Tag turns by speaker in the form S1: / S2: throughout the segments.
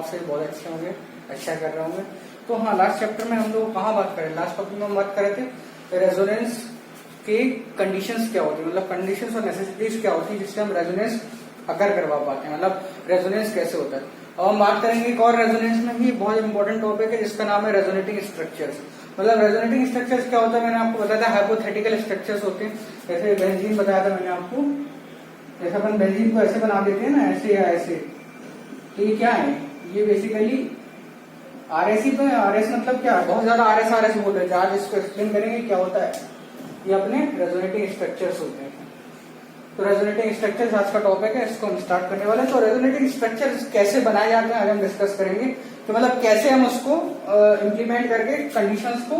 S1: आपसे बहुत अच्छे होंगे, अच्छा कर रहे होंगे। तो हाँ, लास्ट चैप्टर में हम लोग कहाँ बात करें, लास्ट टॉपिक में हम बात कर रहे थे रेजोनेंस की कंडीशंस क्या होती है, मतलब कंडीशंस और नेसेसिटीज क्या होती है जिससे हम रेजोनेंस अगर करवा पाते हैं, मतलब रेजोनेंस कैसे होता है। अब हम बात करेंगे एक और रेजोनेंस में भी बहुत इंपॉर्टेंट टॉपिक है जिसका नाम है रेजोनेटिंग स्ट्रक्चर्स। मतलब रेजोनेटिंग स्ट्रक्चर्स क्या होता है, मैंने आपको बताया था हाइपोथेटिकल स्ट्रक्चर्स होते हैं। जैसे बेंजीन बताया था मैंने आपको, जैसे अपन बेंजीन को ऐसे बना देते हैं ना, ऐसे या ऐसे, तो ये क्या है, ये बेसिकली आरएस ही तो है। आरएस मतलब क्या, बहुत ज्यादा आरएस आरएस बोल रहे हैं, आज इसको एक्सप्लेन करेंगे क्या होता है। ये अपने रेजोनेटिंग स्ट्रक्चर्स होते हैं। तो रेजोनेटिंग स्ट्रक्चर्स आज का टॉपिक है, इसको हम स्टार्ट करने वाले हैं। तो रेजोनेटिंग स्ट्रक्चर्स कैसे बनाए जाते हैं आज हम डिस्कस करेंगे, तो मतलब कैसे हम उसको इम्प्लीमेंट करके कंडीशंस को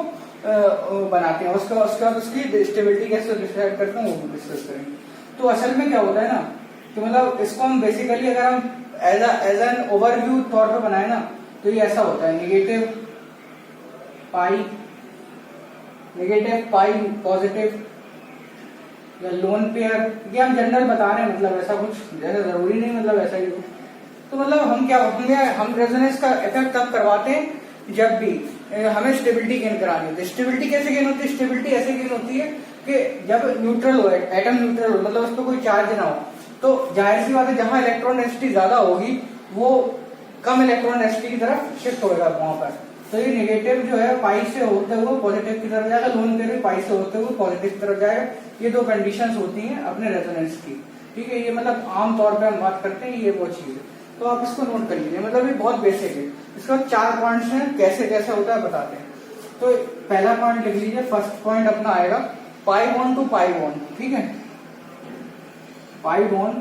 S1: बनाते हैं, उसके बाद उसकी स्टेबिलिटी कैसे डिसाइड करते हैं वो भी डिस्कस करेंगे। तो असल में क्या होता है ना, कि मतलब इसको हम बेसिकली अगर हम एज एन ओवरव्यू तौर पर बनाए ना, तो ये ऐसा होता है नेगेटिव पाई पॉजिटिव या लोन पेयर, ये हम जनरल बता रहे हैं, मतलब ऐसा कुछ जैसे जरूरी नहीं, मतलब ऐसा ही। तो मतलब हम रेजोनेंस का इफेक्ट तब करवाते हैं जब भी हमें स्टेबिलिटी गेन करानी होती है। स्टेबिलिटी कैसे गेन होती है, स्टेबिलिटी ऐसे गेन होती है कि जब न्यूट्रल हो, एटम न्यूट्रल हो, मतलब उस पर कोई चार्ज ना हो, तो जाहिर सी बात है जहां इलेक्ट्रॉन डेंसिटी ज्यादा होगी वो कम इलेक्ट्रॉन डेंसिटी की तरफ शिफ्ट होगा वहां पर। तो ये नेगेटिव जो है पाई से होते हुए पॉजिटिव की तरफ जाएगा, लोन पेयर भी पाई से होते हुए पॉजिटिव की तरफ जाएगा। ये दो कंडीशंस होती हैं अपने रेजोनेंस की, ठीक है। ये मतलब आम तौर पे हम बात करते हैं, ये वो चीज है। तो आप इसको नोट कर लीजिए, मतलब ये बहुत बेसिक है। इसके बाद 4 पॉइंट्स हैं, कैसे कैसे होता है बताते हैं। तो पहला पॉइंट लिख लीजिए, फर्स्ट पॉइंट अपना आएगा pi bond to pi bond, ठीक है। पाई बॉन्ड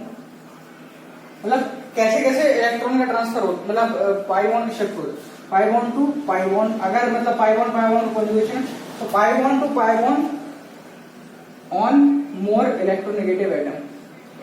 S1: मतलब कैसे कैसे इलेक्ट्रॉन का ट्रांसफर हो, मतलब पाई बॉन्ड शिफ्ट हो, pi bond to pi bond, अगर मतलब पाई बॉन्ड कॉन्जुगेशन, तो pi bond to pi bond on more electronegative atom.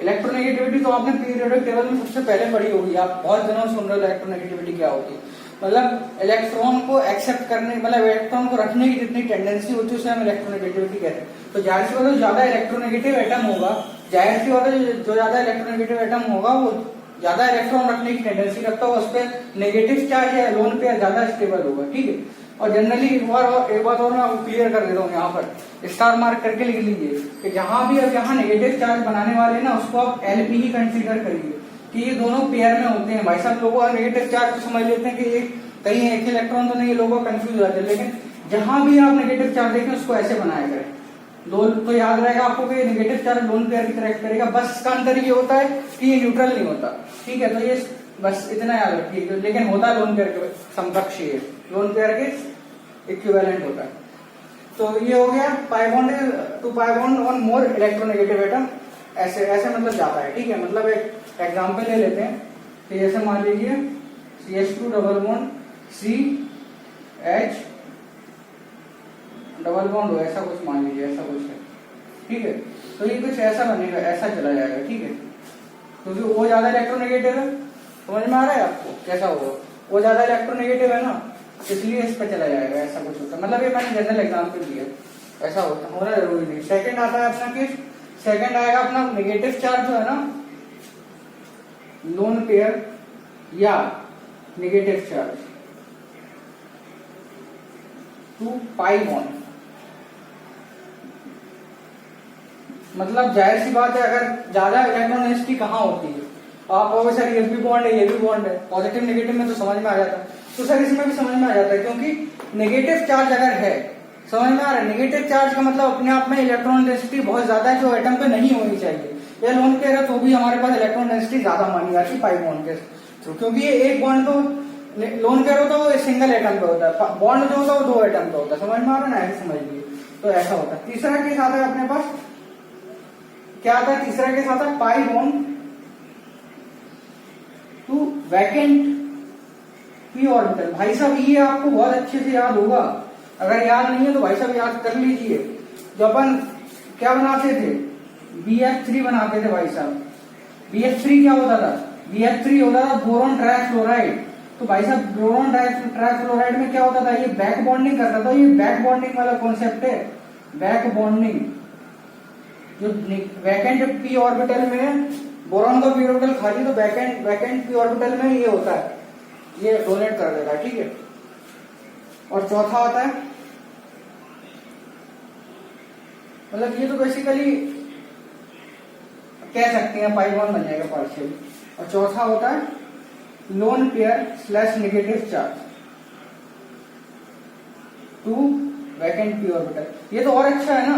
S1: Electronegativity तो आपने पीरियोडिक टेबल में सबसे पहले पढ़ी होगी, आप बहुत दिनों सुन रहे हो इलेक्ट्रोनेगेटिविटी क्या होती है। मतलब इलेक्ट्रॉन को एक्सेप्ट करने, मतलब इलेक्ट्रॉन को रखने की जितनी टेंडेंसी होती है उसे हम इलेक्ट्रोनेगेटिविटी कहते हैं। तो जाहिर सी बात है ज्यादा इलेक्ट्रोनेगेटिव एटम होगा, जाहिर सी बात है जो ज्यादा इलेक्ट्रोनेगेटिव एटम होगा वो ज्यादा इलेक्ट्रॉन रखने की टेंडेंसी रखता होगा, उस पर नेगेटिव चार्ज या लोन पेयर ज्यादा स्टेबल होगा, ठीक है। और जनरली एक बात और मैं आपको क्लियर कर देता हूँ, यहाँ पर स्टार मार्क करके लिख लीजिए कि जहां भी अब यहाँ नेगेटिव चार्ज बनाने वाले हैं ना, उसको आप एलपी ही कंसीडर करिए कि ये दोनों पेयर में होते हैं। भाई साहब लोगों का नेगेटिव चार्ज तो समझ लेते हैं कि एक कहीं एक इलेक्ट्रॉन तो नहीं, लोगों कंफ्यूज हो जाते हैं। लेकिन जहां भी आप नेगेटिव चार्ज देखें उसको ऐसे बनाया करें, तो याद रहेगा आपको कि नेगेटिव चार्ज लोन पेयर की तरह करेगा। बस इसका अंतर ये होता है कि ये न्यूट्रल नहीं होता, ठीक है। तो ये बस इतना याद रखिए, लेकिन होता है लोन पेयर के समकक्ष, ये लोन पेयर के इक्विवेलेंट होता है। तो ये हो गया pi bond to pi bond on more electronegative atom, ऐसे ऐसे मतलब जाता है, ठीक है। मतलब एक एग्जांपल ले लेते हैं, तो जैसे मान लीजिए CH2 double bond CH double bond हो, ऐसा कुछ मान लीजिए, ऐसा कुछ है, ठीक है। तो ये कुछ ऐसा बनेगा, ऐसा चला जाएगा, ठीक है। क्योंकि वो ज्यादा इलेक्ट्रोनेगेटिव है, समझ में आ रहा है आपको कैसा होगा, वो ज्यादा इलेक्ट्रोनेगेटिव है ना, इसलिए इस पर चला जाएगा, ऐसा कुछ होता है। मतलब ये मैंने जनरल एग्जाम्पल दिया, ऐसा होता होना जरूरी नहीं। सेकंड आता है अपना केस, सेकंड आएगा अपना नेगेटिव चार्ज जो है ना, लोन पेयर या negative charge to pi bond. मतलब जाहिर सी बात है अगर ज्यादा इलेक्ट्रॉन डेंसिटी कहाँ होती है, आप कहोगे सर ये भी बॉन्ड है ये भी बॉन्ड है, पॉजिटिव नेगेटिव में तो समझ में आ जाता है। तो सर इसमें भी समझ में आ जाता है, क्योंकि नेगेटिव चार्ज अगर है, समझ में आ रहा है, नेगेटिव चार्ज का मतलब अपने आप में इलेक्ट्रॉन डेंसिटी बहुत ज्यादा है जो एटम पे नहीं होनी चाहिए। या लोन पेयर है तो भी हमारे पास इलेक्ट्रॉन डेंसिटी ज्यादा मानी जाती है पाई बॉन्ड के थ्रू, क्योंकि ये एक बॉन्ड तो लोन पेयर होता है वो सिंगल एटम पे होता है, बॉन्ड जो होता है वो 2 एटम पे होता है, समझ में आ रहा है ना, ऐसे समझ लीजिए। तो ऐसा होता है। तीसरा केस आता है अपने पास, क्या आता है तीसरा केस आता है pi bond to vacant p orbital. भाई साहब ये आपको बहुत अच्छे से याद होगा, अगर याद नहीं है तो भाई साहब याद कर लीजिए। जो अपन क्या बनाते थे, BF3 बनाते थे भाई साहब। BF3 क्या होता था, BF3 होता था बोरॉन ट्राइफ्लोराइड। तो भाई साहब बोरॉन ट्राइफ्लोराइड में क्या होता था, ये बैक बॉन्डिंग करता था। ये बैक बॉन्डिंग वाला कॉन्सेप्ट है, बैक बॉन्डिंग। जो वैकेंट पी ऑर्बिटल में बोरॉन का पी ऑर्बिटल खाली, तो वैकेंट पी ऑर्बिटल में ये होता है ये डोनेट कर देगा, ठीक है। और चौथा होता है, मतलब ये तो बेसिकली कह सकते हैं पाई बॉन्ड बन जाएगा पार्शियल। और चौथा होता है lone pair slash negative charge to vacant p orbital. ये तो और अच्छा है ना,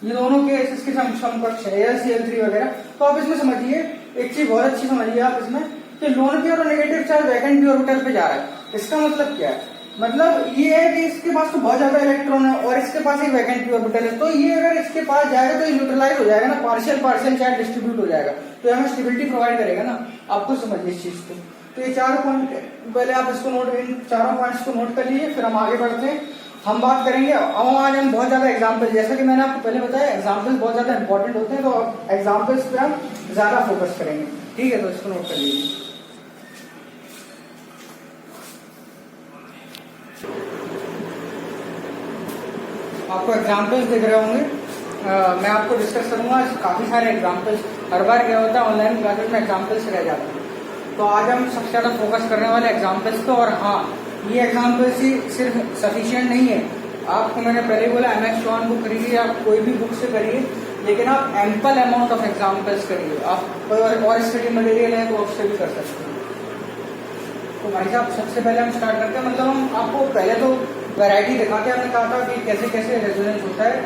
S1: ये दोनों के इसके समकक्ष है Cl3 वगैरह। तो आप इसमें समझिए एक चीज बहुत अच्छी समझिए आप इसमें कि लोन पेयर और negative charge vacant p orbital पे जा रहा है। इसका मतलब क्या है, मतलब ये है कि इसके पास तो बहुत ज्यादा इलेक्ट्रॉन है और इसके पास एक वैकेंट पी ऑर्बिटल है, तो ये अगर इसके पास जाएगा तो ये न्यूट्रलाइज हो जाएगा ना, पार्शियल पार्शियल चार्ज डिस्ट्रीब्यूट हो जाएगा, तो हमें स्टेबिलिटी प्रोवाइड करेगा ना। आपको समझिए इस चीज को। तो ये 4 पॉइंट पहले आप इसको नोट, इन चारों पॉइंट्स को नोट कर लीजिए, फिर हम आगे बढ़ते हैं। हम बात करेंगे आज हम बहुत ज्यादा एग्जाम्पल, जैसा कि मैंने आपको पहले बताया एग्जाम्पल्स बहुत ज्यादा इंपॉर्टेंट होते हैं, तो एग्जाम्पल्स पे हम ज्यादा फोकस करेंगे, ठीक है। तो इसको नोट कर लीजिए। आपको एग्जाम्पल्स दिख रहे होंगे, मैं आपको डिस्कस करूंगा काफी सारे एग्जाम्पल्स। हर बार क्या होता है ऑनलाइन क्लासेस में एग्जाम्पल्स रह जाते हैं, तो आज हम सबसे ज्यादा फोकस करने वाले एग्जाम्पल्स पे। और हाँ, ये एग्जाम्पल्स ही सिर्फ सफिशिएंट नहीं है, आपको मैंने पहले बोला MS Schwann बुक करिए, आप कोई भी बुक से करिए, लेकिन आप एम्पल अमाउंट ऑफ एग्जाम्पल्स करिए। आप कोई और स्टडी मटेरियल है तो उससे भी कर सकते हैं। तो भाई साहब सबसे पहले हम स्टार्ट करते हैं, मतलब हम आपको पहले तो वैरायटी दिखा के हमने कहा था कि कैसे कैसे रेजोनेंस होता है,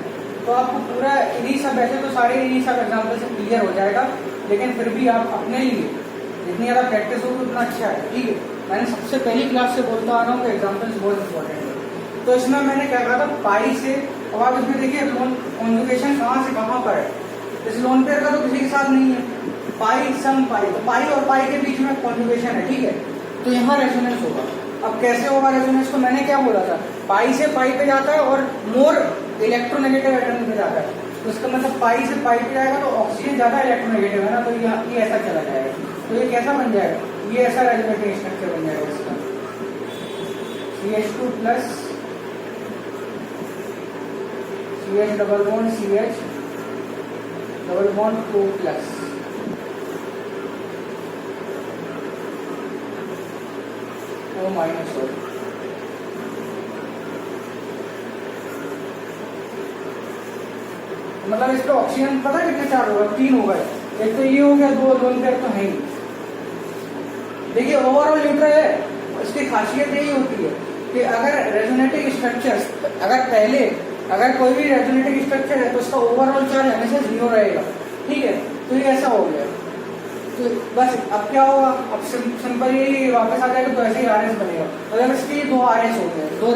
S1: तो आपको पूरा इन्हीं सब, ऐसे तो सारे इन्हीं सब एग्जाम्पल से क्लियर हो जाएगा, लेकिन फिर भी आप अपने लिए जितनी ज्यादा प्रैक्टिस होगी उतना अच्छा है, ठीक है। मैंने सबसे पहली क्लास से बोलता आ रहा हूँ कि एग्जाम्पल्स बहुत इंपॉर्टेंट है। तो इसमें मैंने क्या कहा था पाई से, अब आप इसमें देखिए लोन कॉन्जुगेशन कहाँ से कहाँ पर है। इस लोन पेयर का तो किसी के साथ नहीं है, पाई सम पाई, तो पाई और पाई के बीच में कॉन्जुगेशन है, ठीक है। तो यहाँ रेजोनेंस होगा। अब कैसे होगा रेजोनेंस, को मैंने क्या बोला था, पाई से पाई पे जाता है और मोर इलेक्ट्रोनेगेटिव एटम पे जाता है, तो इसका मतलब पाई से पाई पे जाएगा तो ऑक्सीजन ज्यादा इलेक्ट्रोनेगेटिव है ना, तो ये ऐसा चला जाएगा। तो ये कैसा बन जाएगा, ये ऐसा रेजोनेटिंग स्ट्रक्चर बन जाएगा इसका, CH2 plus CH double bond CH double bond O plus. O minus O। मतलब इसका ऑक्सीजन पता है कितने चार्ज होगा, 3 होगा। एक तो ये हो गया, 2 लोन पेयर तो है ही। देखिए ओवरऑल न्यूट्रल है, इसकी खासियत यही होती है कि अगर रेजोनेटिंग स्ट्रक्चर्स, अगर कोई भी रेजोनेटिंग स्ट्रक्चर है तो उसका ओवरऑल चार्ज हमेशा 0 रहेगा, ठीक है। तो ये ऐसा हो गया, तो बस अब क्या होगा, अब सिंपल यही वापस आ जाएगा, तो ऐसे ही RS बनेगा। मतलब इसके 2 RS हो गए, 2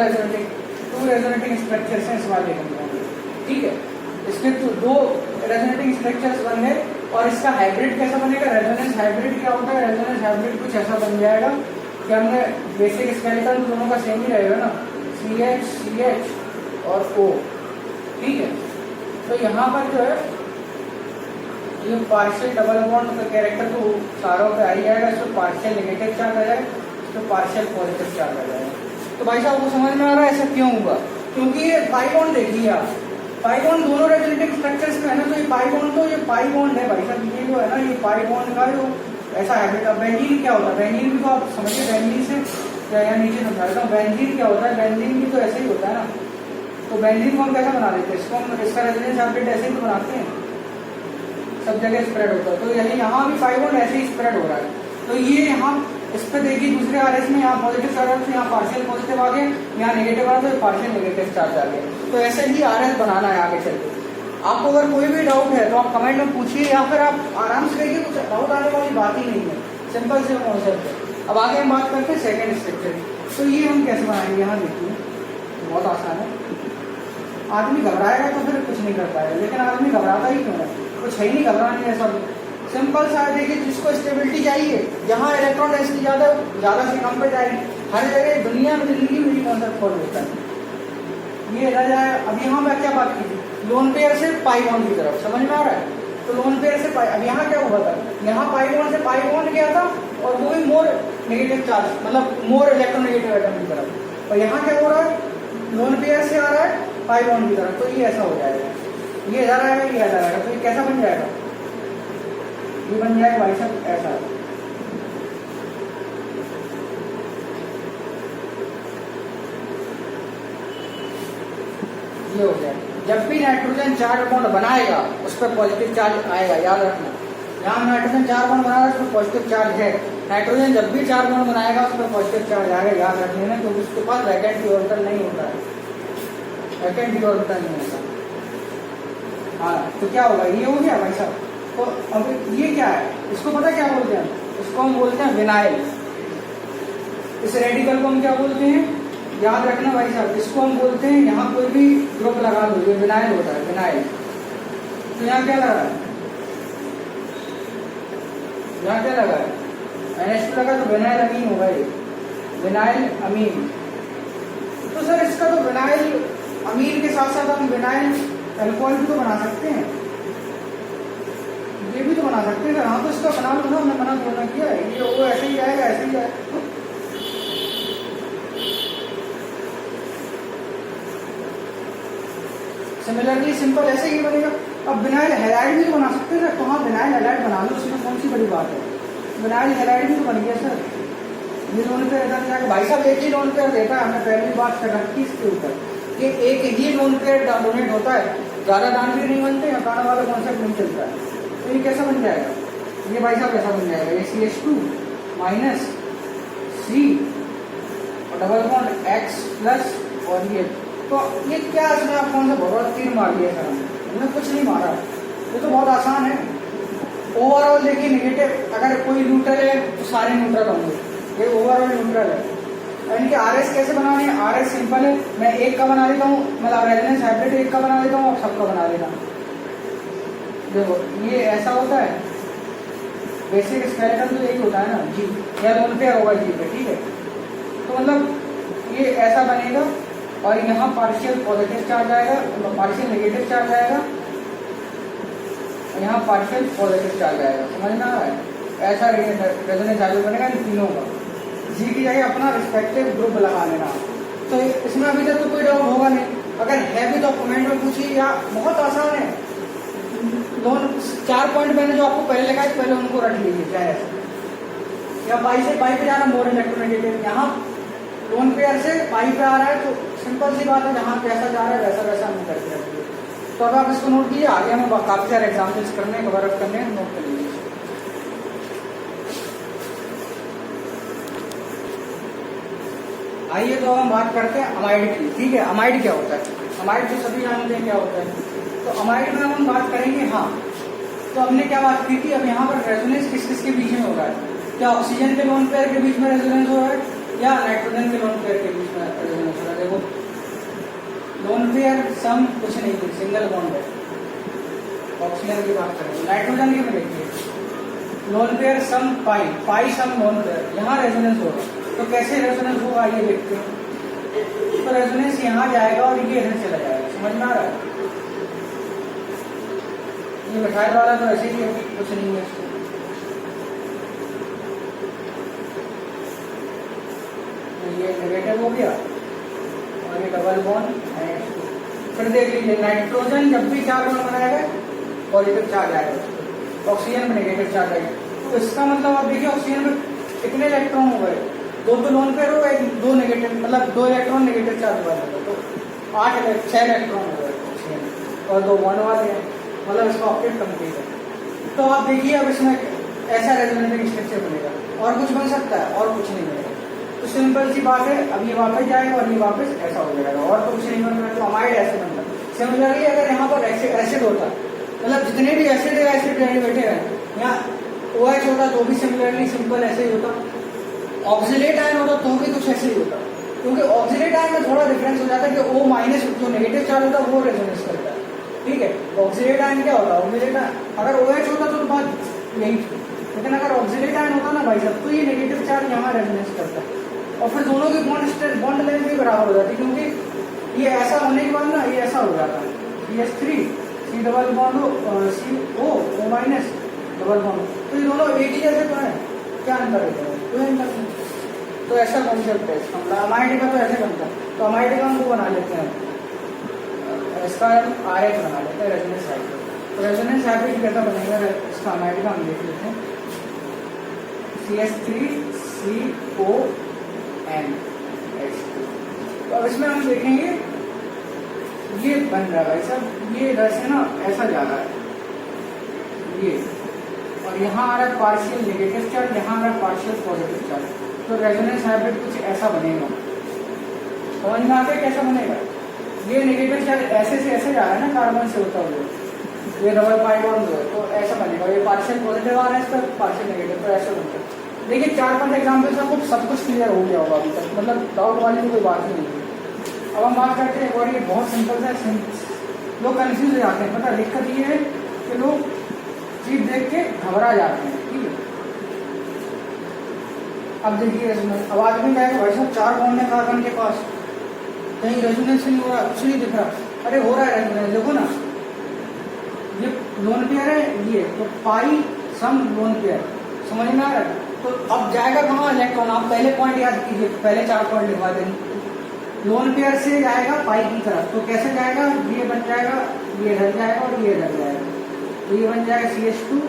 S1: रेजोनेटिंग स्ट्रक्चर्स हैं इस वाले कंपाउंड, ठीक है। इसके 2 रेजोनेटिंग स्ट्रक्चर्स बन गए। और इसका हाइब्रिड कैसा बनेगा, रेजोनेंस हाइब्रिड क्या होता है, रेजोनेंस हाइब्रिड कुछ ऐसा बन जाएगा कि हमने बेसिक स्केलेटन दोनों का सेम ही रहेगा ना, CH और O, ठीक है। तो यहाँ पर जो है ये पार्शियल डबल बॉन्ड का कैरेक्टर तो सारों पे आ ही जाएगा, इसमें पार्शियल नेगेटिव चार्ज आ जाएगा, इसमें पार्शियल पॉजिटिव चार्ज आ जाएगा। तो भाई साहब को समझ में आ रहा है ऐसा क्यों हुआ, क्योंकि ये पाई बॉन्ड देखिए आप, पाई बॉन्ड दोनों रेजोनेटिंग स्ट्रक्चर्स में है ना, तो ये पाई बॉन्ड, तो ये पाई बॉन्ड है भाई साहब, ये जो है ना ये पाई बॉन्ड का जो ऐसा है। बेंजीन क्या होता है, बेंजीन भी तो आप समझिए, बेंजीन से या नीचे समझा देता हूँ, बेंजीन क्या होता है, बेंजीन भी तो ऐसे ही होता है ना। तो बेंजीन को हम कैसा बना देते हैं, इसको हम इसका रेजोनेंस हाइब्रिड ऐसे ही तो बनाते हैं, सब जगह स्प्रेड होता है। तो यही यहाँ भी पाई बॉन्ड ऐसे ही स्प्रेड हो रहा है। तो ये यहाँ इस पे देखिए दूसरे RS में यहाँ पॉजिटिव चार्ज है, यहाँ पार्शियल पॉजिटिव आ गए, यहाँ नेगेटिव आ तो पार्शियल नेगेटिव चार्ज आ गए। तो ऐसे ही RS बनाना है आगे चलते। आपको अगर कोई भी डाउट है तो आप कमेंट में पूछिए, या फिर आप आराम से देखिए, कुछ डाउट आने वाली बात ही नहीं है, सिंपल से कॉन्सेप्ट है। अब आगे हम बात करते हैं सेकेंड स्ट्रक्चर। तो ये हम कैसे बनाएंगे, यहाँ देखिए बहुत आसान है। आदमी घबराएगा तो फिर कुछ नहीं कर पाएगा, लेकिन आदमी घबराता ही क्यों है, कुछ है ही नहीं घबराने है। सब सिंपल सा है, देखिए जिसको स्टेबिलिटी चाहिए, जहाँ इलेक्ट्रॉन डेंसिटी ज्यादा से कम पे जाएगी, हर जगह दुनिया में जिंदगी में कॉन्सेप्ट फॉलो होता है। ये रह जाए। अब यहाँ मैं क्या बात की थी, लोन पेयर से पाई बॉन्ड की तरफ, समझ में आ रहा है। तो लोन पेयर से पाई, अब यहाँ क्या हुआ था, यहाँ पाई बॉन्ड से पाई बॉन्ड गया था, और वो भी मोर नेगेटिव चार्ज, मतलब मोर इलेक्ट्रोनेगेटिव एटम की तरफ। और यहाँ क्या हो रहा है, लोन पेयर से आ रहा है पाई बॉन्ड की तरफ, तो ये ऐसा हो जाएगा, ये इधर आएगा, ये इधर आएगा, तो ये कैसा बन जाएगा, ये बन जाएगा भाई साहब ऐसा। ये हो गया। जब भी नाइट्रोजन 4 बॉन्ड बनाएगा उस पर पॉजिटिव चार्ज आएगा, याद रखना। यहाँ नाइट्रोजन 4 बॉन्ड बनाएगा उस पर पॉजिटिव चार्ज है। नाइट्रोजन जब भी 4 बॉन्ड बनाएगा उस पर पॉजिटिव चार्ज आएगा, याद रखने में, क्योंकि उसके पास वैकेंट डी ऑर्बिटल नहीं होता है, वैकेंट डी ऑर्बिटल नहीं होता। हाँ, तो क्या होगा, ये हो गया भाई साहब। तो अब ये क्या है, इसको पता क्या बोलते हैं, इसको हम बोलते हैं विनाइल। इस रेडिकल को हम क्या बोलते हैं, याद रखना भाई साहब, इसको हम बोलते हैं, यहाँ कोई भी ग्रुप लगा दो, ये विनाइल होता है, विनाइल। तो यहाँ क्या लगा है, यहाँ क्या लगा है, NH2 लगा, तो विनाइल अमीन होगा ये, विनाइल अमीन। तो सर इसका तो विनाइल अमीन के साथ साथ हम विनाइल अल्कोहल भी तो बना सकते हैं, ये भी तो बना सकते हैं। हाँ, तो इसका बना लो ना, हमने मना बोलना किया है, ये वो ऐसे ही आएगा, ऐसे ही आएगा। सिमिलरली सिंपल ऐसे ही बनेगा। अब विनाइल हैलाइड भी तो बना सकते हैं सर, तो हाँ विनाइल हैलाइड बना लो, उसमें कौन सी बड़ी बात है, विनाइल हैलाइड भी तो बन गया सर। ये लोन पेयर रहता है भाई साहब, एक ही लोन पेयर देता है, हमने पहले बात कर रखी इसके ऊपर, ये एक ही लोन पेयर डोनेट होता है, ज्यादा दान भी नहीं बनते, हटाने वाला कॉन्सेप्ट नहीं चलता है। तो ये कैसा बन जाएगा, ये भाई साहब कैसा बन जाएगा, ये CH2 माइनस C और डबल बॉन्ड X प्लस, और ये तो ये क्या, इसमें आप कौन सा बहुत तीर मार दिया सर, हमने कुछ नहीं मारा, ये तो बहुत आसान है। ओवरऑल देखिए नेगेटिव, अगर कोई न्यूट्रल है तो सारे न्यूट्रल होंगे, ये ओवरऑल न्यूट्रल है। यानी कि RS कैसे बनाने हैं, RS सिंपल है, मैं एक का बना लेता हूँ, मतलब रेजोनेंस हाइब्रिड एक का बना लेता हूँ और सबका बना लेता हूँ। देखो ये ऐसा होता है, बेसिक स्केलेटन तो यही होता है ना जी, या लोन पेयर होगा जी पे, ठीक है। तो मतलब ये ऐसा बनेगा, और यहाँ पार्शियल पॉजिटिव चार्ज आएगा, पार्शियल नेगेटिव चार्ज आएगा, यहाँ पार्शियल पॉजिटिव चार्ज आएगा, समझ में आ रहा है। ऐसा रेजोनेंस हाइब्रिड बनेगा इन तीनों का, जी की जगह अपना रिस्पेक्टिव ग्रुप लगा लेना। तो इसमें अभी तक तो कोई डाउट होगा नहीं, अगर है भी तो कमेंट में पूछिए, या बहुत आसान है। दोनों 4 पॉइंट मैंने जो आपको पहले लगाए, पहले उनको रख लीजिए, क्या है, या बाई से बाई पे जाना, मोर इलेक्ट्रोनेगेटिव, यहाँ लोन पेयर से बाई पे आ रहा है, तो सिंपल सी बात है, जहाँ कैसा जा रहा है वैसा वैसा हम करते रखिए। तो अब आप इसको नोट कीजिए, आगे हमें काफी सारे एग्जाम्पल्स करने, कवर अप करने, नोट कर लीजिए। आइए तो हम बात करते हैं अमाइड की, ठीक है। अमाइड क्या होता है, अमाइड तो सभी जानते हैं क्या होता है। तो अमाइड में हम बात करेंगे, हाँ तो हमने क्या बात की थी, अब यहाँ पर रेजोनेंस किस किस के बीच में हो रहा है, क्या ऑक्सीजन के लोन पेयर के बीच में रेजोनेंस हो रहा है, या नाइट्रोजन के लोन पेयर के बीच में रेजोनेंस हो रहा है। देखो लोन पेयर सम कुछ नहीं थी, सिंगल बॉन्ड है, ऑक्सीजन की बात करेंगे। नाइट्रोजन की में देखिए लोन पेयर सम पाई, पाई सम लोन पेयर, यहाँ रेजोनेंस होगा। तो कैसे रेजोनेंस होगा ये देखते हैं। तो रेजोनेंस यहाँ जाएगा और ये इधर चला जाएगा, समझ में आ रहा है। ये मिठाई वाला तो ऐसे ही है, कुछ नहीं है इसको। ये नेगेटिव हो गया और ये डबल बॉन्ड। फिर देख लीजिए नाइट्रोजन जब भी 4 बॉन्ड बनाएगा पॉजिटिव चार्ज आएगा, ऑक्सीजन में नेगेटिव चार्ज आएगा। तो इसका मतलब आप देखिए ऑक्सीजन में कितने इलेक्ट्रॉन हो गए, 2 लोन पेयर हो गए, 2 नेगेटिव, मतलब 2 इलेक्ट्रॉन नेगेटिव चार्ज वाले, तो 6 इलेक्ट्रॉन हो गए ऑक्सीजन और 2 बॉन्ड वाले हैं, मतलब इसका ऑक्टेट कंप्लीट है। तो आप देखिए अब इसमें ऐसा रेजोनेटिंग स्ट्रक्चर बनेगा, और कुछ बन सकता है, और कुछ नहीं बनेगा। तो सिंपल सी बात है, अब ये वापस जाएगा और ये वापस ऐसा हो जाएगा, और तो कुछ नहीं बन रहा। तो अमाइड ऐसे बनता है। सिमिलरली अगर यहाँ पर एसिड होता, मतलब जितने भी एसिड डेरिवेटिव है, यहाँ OH होता तो भी सिमिलरली सिंपल ऐसे ही होता। ऑक्सीलेट आयन होता तो भी कुछ ऐसे ही होता, क्योंकि ऑक्सीलेट आयन में थोड़ा डिफरेंस हो जाता है कि O माइनस जो नेगेटिव चार्ज होता है वो रेजोनेंस करता है, ठीक है। ऑक्सीलेट आयन क्या होता है, ऑक्सीलेट अगर OH होता तो बात यही थी, लेकिन अगर ऑक्सीलेट आयन होता ना भाई साहब, तो ये नेगेटिव चार्ज यहाँ रेजोनेंस करता है, और फिर दोनों की बॉन्ड लेंथ भी बराबर हो जाती है, क्योंकि ये ऐसा होने के बाद ना ये ऐसा हो जाता है, CH3 C double bond O minus double bond, तो ये दोनों एक ही जैसे तो है, क्या अंतर है, कोई अंतर नहीं। तो ऐसा कॉन्सेप्ट है इसका, अमाइड का तो ऐसे बनता है। तो अमाइड का हम वो बना लेते हैं, इसका RH बना लेते हैं, रेजोनेंस हाइब्रिड। तो रेजोनेंस हाइब्रिड कैसा बनेगा इसका अमाइड का हम देख लेते हैं, CH3CONH2। तो अब इसमें हम देखेंगे ये बन रहा है भाई साहब, ये इधर से ना ऐसा जा रहा है ये, और यहाँ आ रहा है पार्शियल नेगेटिव चार्ज, यहाँ आ रहा है पार्शियल पॉजिटिव चार्ज। तो रेजोनेंस हाइब्रिड कुछ ऐसा बनेगा। समझ में आता है कैसा बनेगा? ये नेगेटिव चार्ज ऐसे से ऐसे जा रहा है ना कार्बन से होता हुआ, ये डबल पाई बॉन्ड है, तो ऐसा बनेगा। ये पार्शियल पॉजिटिव आ रहा है इसका, पार्शियल नेगेटिव, तो ऐसा बनता है। देखिए 4-5 एग्जाम्पल से आपको सब कुछ क्लियर हो गया होगा अभी तक, मतलब डाउट वाली तो कोई बात ही नहीं है। अब हम बात करते हैं, और ये बहुत सिंपल सा, लोग कंफ्यूज हो जाते हैं। पता दिक्कत ये है कि लोग चीज देख के घबरा जाते हैं, ठीक है। अब देखिए अब आदमी कहेगा भाई साहब 4 बॉन्ड है कार्बन के पास, कहीं रेजोनेंस नहीं हो रहा, कुछ नहीं दिख रहा। अरे हो रहा है रेजोनेंस, देखो ना, ये लोन पेयर है ये, तो पाई सम लोन पेयर, समझ में आ रहा है? तो अब जाएगा कहाँ इलेक्ट्रॉन? आप पहले पॉइंट याद कीजिए, पहले 4 पॉइंट लिखवा देंगे। लोन पेयर से जाएगा पाई की तरफ, तो कैसे जाएगा? ये बन जाएगा, ये इधर जाएगा और ये इधर जाएगा, तो ये बन जाएगा CH2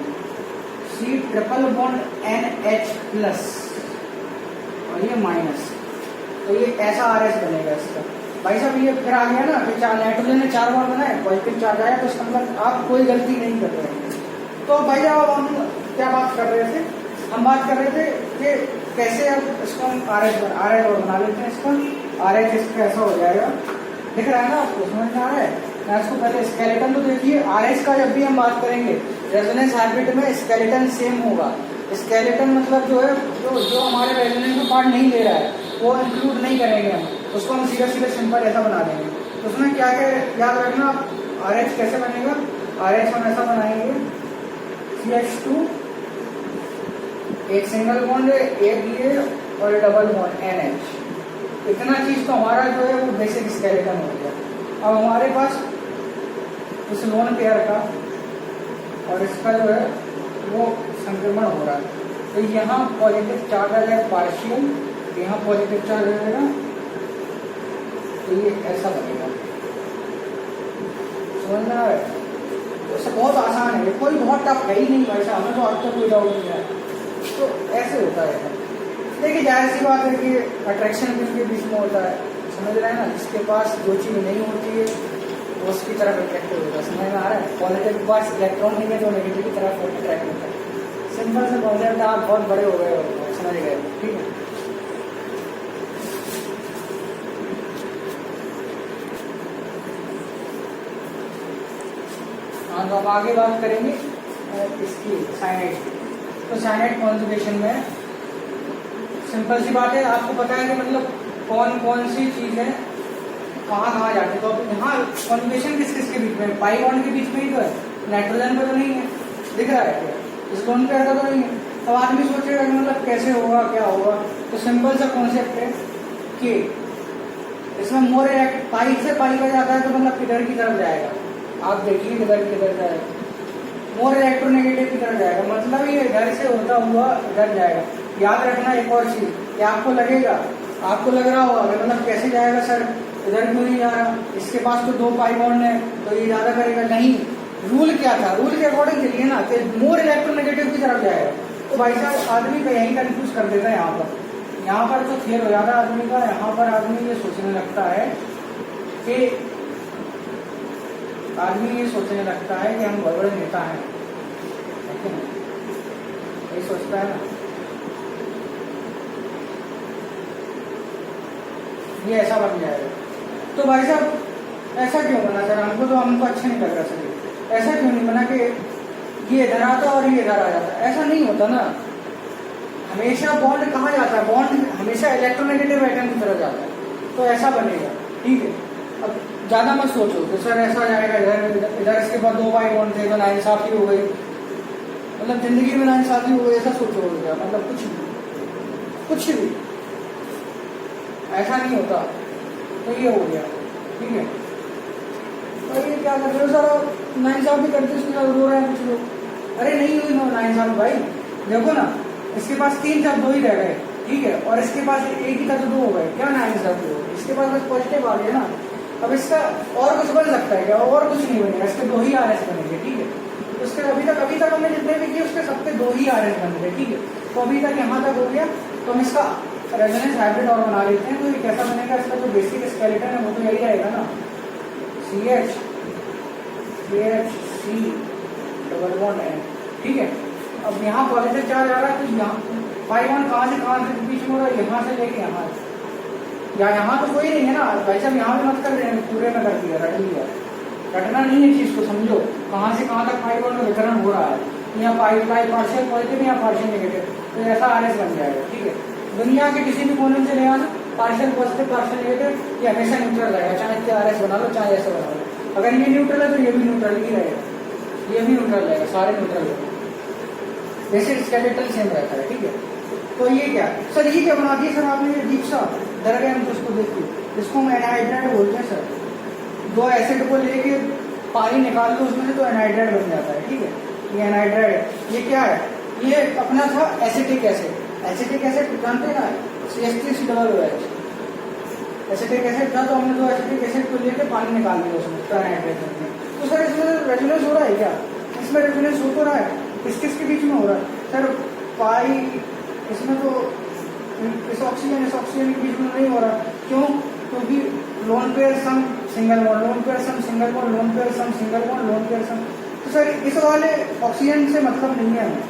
S1: C triple bond NH+ और ये माइनस, तो ये ऐसा RS बनेगा इसका। भाई साहब ये फिर आ गया ना कि नाइट्रोजन ने 4 बॉन्ड बनाए, पॉजिटिव चार्ज आया, तो इसका मतलब आप कोई गलती नहीं कर रहे हैं। तो भाई साहब हम क्या बात कर रहे थे? हम बात कर रहे थे कि कैसे अब इसको हम RH और बना लेते हैं। इसका RH इसका ऐसा हो जाएगा, दिख रहा है ना आपको, समझ में आ रहा है? मैं इसको पहले स्केलेटन तो देखिए, RH का जब भी हम बात करेंगे रेजोनेंस हाइब्रिड में स्केलेटन सेम होगा। स्केलेटन मतलब जो है, जो हमारे रेजोनेंस में पार्ट नहीं ले रहा है वो इंक्लूड नहीं करेंगे हम, उसको हम सीधा सीधा सिंपल ऐसा बना देंगे। तो उसमें क्या क्या याद रखना, RH कैसे बनेगा? RH हम ऐसा बनाएंगे, CH2 एक सिंगल बॉन्ड है, एक ये और डबल बॉन्ड NH, इतना चीज तो हमारा जो है वो बेसिक स्केलेटन हो गया। अब हमारे पास इस लोन पेयर का और इसका जो है वो संक्रमण हो रहा है, तो यहाँ पॉजिटिव चार्ज आ जाए पार्शियल, यहाँ पॉजिटिव चार्ज रहेगा, तो ये ऐसा बनेगा। समझ में आ रहा है? तो बहुत आसान है, कोई बहुत टफ है ही नहीं भाई साहब, हमें तो अब तक कोई डाउट नहीं है। तो ऐसे होता है। देखिए जाहिर सी बात है कि अट्रैक्शन भी उनके बीच में होता है, समझ रहे हैं ना? जिसके पास जो चीज़ नहीं होती है वो उसकी तरफ अट्रैक्ट होता है। समझ में आ रहा है? पॉजिटिव के पास इलेक्ट्रॉन नहीं है तो नेगेटिव की तरफ अट्रैक्ट होता है। सिंपल से कॉन्सेप्ट, आप बहुत बड़े हो गए हो, समझ गए, ठीक है। हाँ, तो अब आगे बात करेंगे इसकी साइनाइड। तो साइनाइड कॉन्जुगेशन में सिंपल सी बात है, आपको पता है कि मतलब कौन कौन सी चीजें कहाँ कहाँ जाती है। तो यहाँ कॉन्जुगेशन किस किस के बीच में? पाई बॉन्ड के बीच में ही तो है, नाइट्रोजन पे तो नहीं है, दिख रहा है क्या? इस लोन पेयर का तो नहीं है। अब आदमी सोचेगा कि मतलब कैसे होगा, क्या होगा? तो सिंपल सा कॉन्सेप्ट है कि इसमें मोर पाई से पाई का जाता है, तो मतलब किधर की तरफ जाएगा? आप देखिए किधर जाएगा, मोर इलेक्ट्रोनेगेटिव की तरफ जाएगा, मतलब ये इधर से होता हुआ इधर जाएगा। याद रखना एक और चीज कि आपको लगेगा, आपको लग रहा होगा मतलब कैसे जाएगा सर, इधर क्यों नहीं जा रहा? इसके पास तो 2 पाई बॉन्ड है तो ये ज्यादा करेगा। नहीं, रूल क्या था? रूल के अकॉर्डिंग चलिए ना कि मोर इलेक्ट्रोनेगेटिव की तरफ जाएगा। तो भाई साहब आदमी को यही कंफ्यूज कर देता है। यहाँ पर तो फेल हो जाता है आदमी का। यहाँ पर आदमी ये सोचने लगता है कि हम बड़े नेता हैं, यही सोचता है ना। ये ऐसा बन जाएगा। तो भाई साहब ऐसा क्यों बना सर? हमको अच्छा नहीं लग रहा सर। ऐसा क्यों नहीं बना कि ये इधर आता और ये इधर आ जाता? ऐसा नहीं होता ना। हमेशा बॉन्ड कहाँ जाता है? बॉन्ड हमेशा इलेक्ट्रोनेगेटिव एटम की तरफ जाता है, तो ऐसा बनेगा, ठीक है। अब ज्यादा मत सोचो तो सर ऐसा जाएगा इधर इसके बाद 2 पाई बॉन्ड थे तो नाइंसाफी हो गई, मतलब जिंदगी में नाइंसाफी हो गई, ऐसा सोचो क्या? मतलब कुछ भी ऐसा नहीं होता। तो ये हो गया, ठीक है। तो ये क्या कर रहे हो सर? नाइंसाफी करते रो रहे हैं कुछ लोग। अरे नहीं हुई नाइंसाफी भाई, देखो ना, इसके पास 3 था, 2 ही रह गए, ठीक है, और इसके पास 1 ही था तो 2 हो गए। क्या नाइंसाफी हो? इसके पास बस पॉजिटिव आ गया ना। अब इसका और कुछ बन सकता है क्या? और कुछ नहीं बनेगा, इसके 2 ही RS बनेंगे, ठीक है। तो उसके अभी तक हमने जितने भी किए उसके सबके 2 ही RS बन गए, ठीक है। तो अभी तक यहाँ तक हो गया। तो हम इसका रेजोनेंस हाइब्रिड और बना लेते हैं। तो ये कैसा बनेगा? इसका जो बेसिक स्केलेटन है वो तो यही रहेगा ना, CH3 ठीक है। अब यहाँ पॉजिटिव चार्ज आ रहा है तो यहाँ पाई 1 कहाँ से बीच में हो रहा है, यहाँ से लेके यहाँ, या यहाँ तो कोई नहीं है ना भाई साहब, यहाँ भी मत कर रहे हैं, पूरे में कर दिया, रट लिया। रटना नहीं है चीज को, समझो कहाँ से कहाँ तक पाई 1 में वितरण हो रहा है। यहाँ पाई पार्शियल पॉजिटिव, यहाँ पार्शियल नेगेटिव, तो ऐसा RS बन जाएगा। ठीक है, दुनिया के किसी भी कोने से ले आना, पार्शियल पॉजिटिव पार्शियल नेगेटिव, ये हमेशा न्यूट्रल रहेगा, चाहे RS बना लो चाहे ऐसे बना लो। अगर ये न्यूट्रल है तो ये भी न्यूट्रल ही रहेगा, ये भी न्यूट्रल रहेगा, सारे न्यूट्रल रहेगा, जैसे स्केलेटल सेम रहता है। ठीक है, तो ये क्या सर, ये क्या बना दिया सर आपने, ये अजीब सा डर गए हम तो उसको देख के। इसको हम एनहाइड्राइड बोलते हैं सर। 2 एसिड को लेके पानी निकाल दो उसमें से तो एनहाइड्राइड बन जाता है। ठीक है, ये एनहाइड्राइड है। ये क्या है, ये अपना था एसिटिक एसिड। एसिटिक एसिड जानते हैं ना, CH3COOH एसिटिक एसिड था, तो हमने 2 एसिटिक एसिड को लेके पानी निकाल दिया उसमें, तो एनहाइड्राइड बन गया। तो सर इसमें रेजोनेंस हो रहा है क्या, इसमें रेजोनेंस हो तो रहा है, किस किस के बीच में हो रहा है सर, पाई इसमें तो इस ऑक्सीजन के बीच में नहीं हो रहा। क्यों, क्योंकि लोन पेयर सम सिंगल बॉन्ड, लोन पेयर सम सिंगल बॉन्ड, लोन पेयर सम सिंगल बॉन्ड, लोन पेयर सम। तो सर इस वाले ऑक्सीजन से मतलब नहीं है हमें,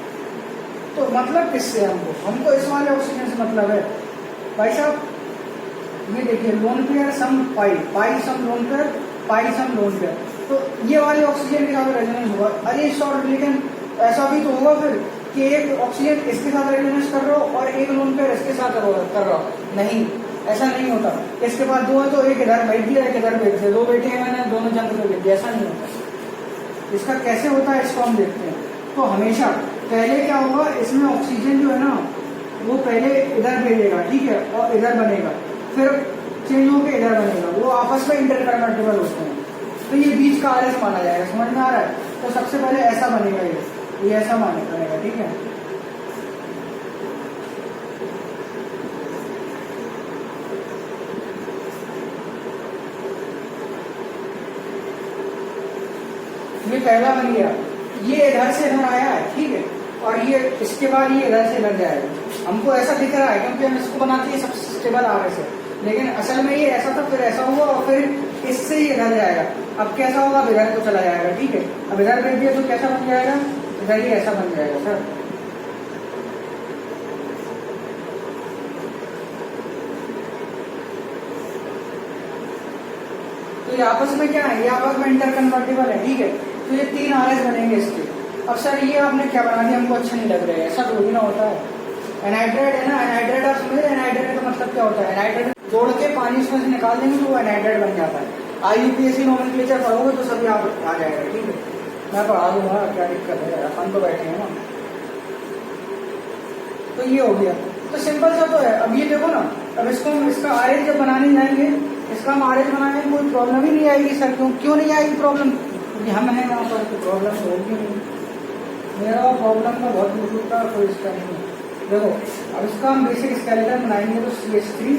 S1: तो मतलब किससे हमको इस वाले ऑक्सीजन से मतलब है भाई साहब। ये देखिए लोन पेयर सम पाई सम लोन पेयर, पाई सम लोन पेयर, तो ये वाले ऑक्सीजन के साथ रेजोनेंस होगा। अरे शॉर्ट, लेकिन ऐसा भी तो होगा फिर कि एक ऑक्सीजन इसके साथ रेजोनेंस कर रहा हो और एक लोन पेयर इसके साथ कर रहा हो, नहीं, ऐसा नहीं होता। इसके बाद 2 है तो एक इधर बैठ दिया, एक इधर बैठ दिया, 2 बैठे हैं मैंने, दोनों जंग पे बैठ दिया, ऐसा नहीं होता। इसका कैसे होता है इसको हम देखते हैं। तो हमेशा पहले क्या होगा, इसमें ऑक्सीजन जो है ना वो पहले इधर भेजेगा, ठीक है, और इधर बनेगा, फिर चेंज होकर इधर बनेगा, वो आपस में इंटरकन्वर्टेबल होते हैं, तो ये बीच का RS माना जाएगा। समझ में आ रहा है, तो सबसे पहले ऐसा बनेगा, ये ऐसा माना जाएगा। ठीक है, ये पहला बन गया, ये इधर से इधर आया है। ठीक है, और ये इसके बाद ये इधर से इधर जाएगा। हमको ऐसा दिख रहा है क्योंकि हम इसको बनाते हैं सबसे स्टेबल RS है, लेकिन असल में ये ऐसा था, फिर ऐसा हुआ, और फिर इससे ही इधर जाएगा। अब कैसा होगा, इधर को चला जाएगा। ठीक है, अब इधर बैठ दिया तो कैसा बन जाएगा, इधर ही ऐसा बन जाएगा सर। तो ये आपस में क्या है, ये आपस में इंटरकन्वर्टेबल है। ठीक है, तो ये 3 RS बनेंगे इसके। अब सर ये आपने क्या बना दिया, हमको अच्छा नहीं लग रहा है, ऐसा तो भी ना होता है। एनहाइड्राइड है ना, एनहाइड्राइड आप समझ रहे हैं, एनहाइड्राइड का मतलब क्या होता है, एनहाइड्राइड जोड़ के पानी उसमें से निकाल देंगे तो वो एनहाइड्राइड बन जाता है। IUPAC नोमेनक्लेचर पढ़ोगे तो सभी आप आ जाएगा। ठीक है, मैं पढ़ा दूंगा, क्या दिक्कत है, अपन तो बैठे हैं ना। तो ये हो गया, तो सिंपल सा तो है। अब ये देखो ना, अब इसको हम इसका RS जब बनाने जाएंगे, इसका हम RS बनाने में कोई प्रॉब्लम ही नहीं आएगी सर। क्यों नहीं आएगी प्रॉब्लम, क्योंकि हम है वहाँ पर, प्रॉब्लम तो होगी नहीं। मेरा प्रॉब्लम का बहुत दूर का कोई इसका नहीं है। देखो अब इसका हम बेसिक स्केलेटन बनाएंगे, तो CH3